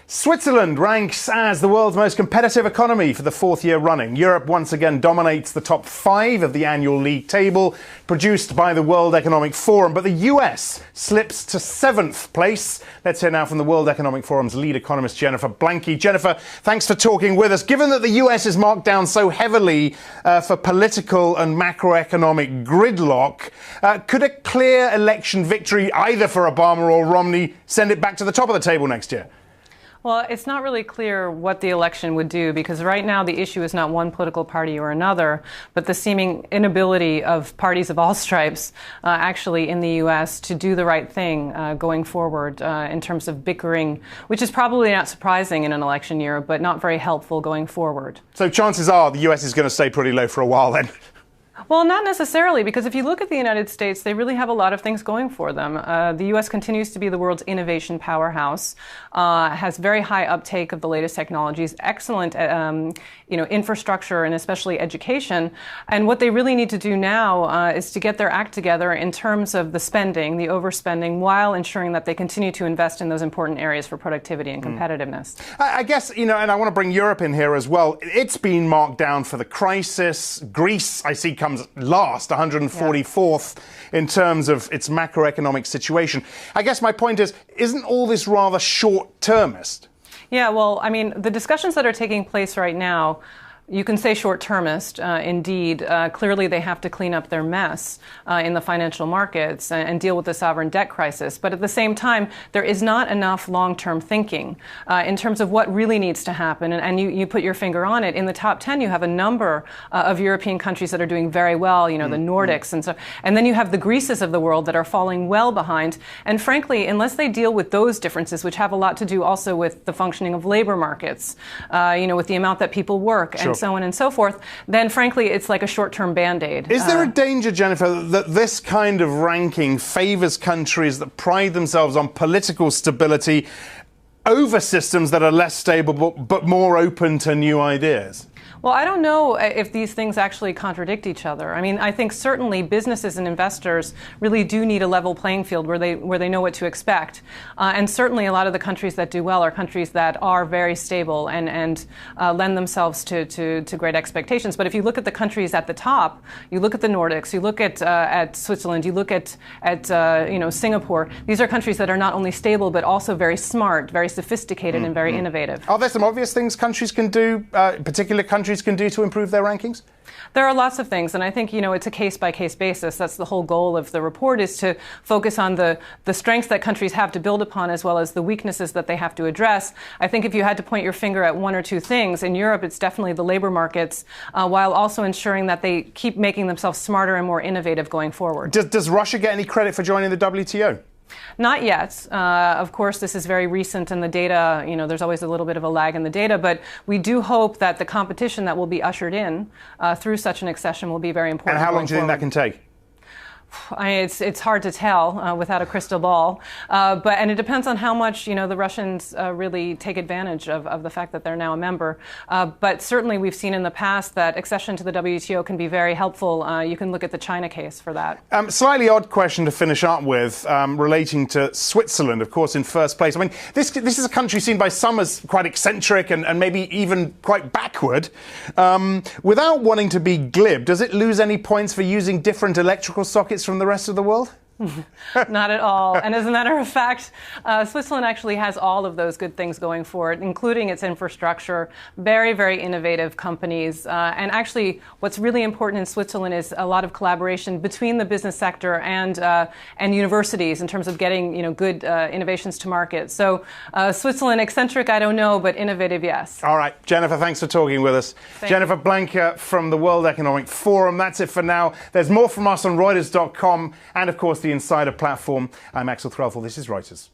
Switzerland ranks as the world's most competitive economy for the fourth year running. Europe once again dominates the top 5 of the annual league table produced by the World Economic Forum, but the US slips to 7th place. Let's hear now from the World Economic Forum's lead economist, Jennifer Blanke. Jennifer, thanks for talking with us. Given that the US is marked down so heavily for political and macroeconomic gridlock, could a clear election victory either for Obama or Romney send it back to the top of the table next year? Well, it's not really clear what the election would do, because right now the issue is not one political party or another, but the seeming inability of parties of all stripes actually in the U.S. to do the right thing going forward in terms of bickering, which is probably not surprising in an election year, but not very helpful going forward. So chances are the U.S. is going to stay pretty low for a while then. Well, not necessarily, because if you look at the United States, they really have a lot of things going for them. The U.S. continues to be the world's innovation powerhouse, has very high uptake of the latest technologies, excellent, infrastructure and especially education. And what they really need to do now is to get their act together in terms of the spending, the overspending, while ensuring that they continue to invest in those important areas for productivity and competitiveness. I guess, and I want to bring Europe in here as well. It's been marked down for the crisis. Greece, I see, comes last, 144th in terms of its macroeconomic situation. I guess my point is, isn't all this rather short-termist? Yeah, well, I mean, the discussions that are taking place right now, you can say short-termist, indeed. Clearly, they have to clean up their mess in the financial markets and deal with the sovereign debt crisis. But at the same time, there is not enough long-term thinking in terms of what really needs to happen. And you put your finger on it. In the top 10, you have a number of European countries that are doing very well, the Nordics. And then you have the Greeces of the world that are falling well behind. And frankly, unless they deal with those differences, which have a lot to do also with the functioning of labor markets, with the amount that people work, Sure. and so on and so forth, then frankly it's like a short-term band-aid. Is there a danger, Jennifer, that this kind of ranking favours countries that pride themselves on political stability over systems that are less stable but more open to new ideas? Well, I don't know if these things actually contradict each other. I mean, I think certainly businesses and investors really do need a level playing field where they know what to expect. And certainly a lot of the countries that do well are countries that are very stable and lend themselves to great expectations. But if you look at the countries at the top, you look at the Nordics, you look at Switzerland, you look at Singapore, these are countries that are not only stable but also very smart, very sophisticated, and very innovative. Are there some obvious things countries can do, particular countries can do to improve their rankings? There are lots of things, and I think, it's a case-by-case basis. That's the whole goal of the report, is to focus on the strengths that countries have to build upon as well as the weaknesses that they have to address. I think if you had to point your finger at one or two things, in Europe it's definitely the labor markets, while also ensuring that they keep making themselves smarter and more innovative going forward. Does Russia get any credit for joining the WTO? Not yet. Of course, this is very recent, and the data, there's always a little bit of a lag in the data, but we do hope that the competition that will be ushered in through such an accession will be very important. And how long do you think that can take? It's hard to tell without a crystal ball, and it depends on how much the Russians really take advantage of the fact that they're now a member. But certainly we've seen in the past that accession to the WTO can be very helpful. You can look at the China case for that. Slightly odd question to finish up with, relating to Switzerland, of course, in first place. I mean, this is a country seen by some as quite eccentric and maybe even quite backward. Without wanting to be glib, does it lose any points for using different electrical sockets from the rest of the world? Not at all. And as a matter of fact, Switzerland actually has all of those good things going for it, including its infrastructure, very, very innovative companies. And actually, what's really important in Switzerland is a lot of collaboration between the business sector and universities in terms of getting good innovations to market. So Switzerland, eccentric, I don't know, but innovative, yes. All right. Jennifer, thanks for talking with us. Jennifer Blanke from the World Economic Forum. That's it for now. There's more from us on Reuters.com and, of course, the Insider platform. I'm Axel Threlfall. This is Reuters.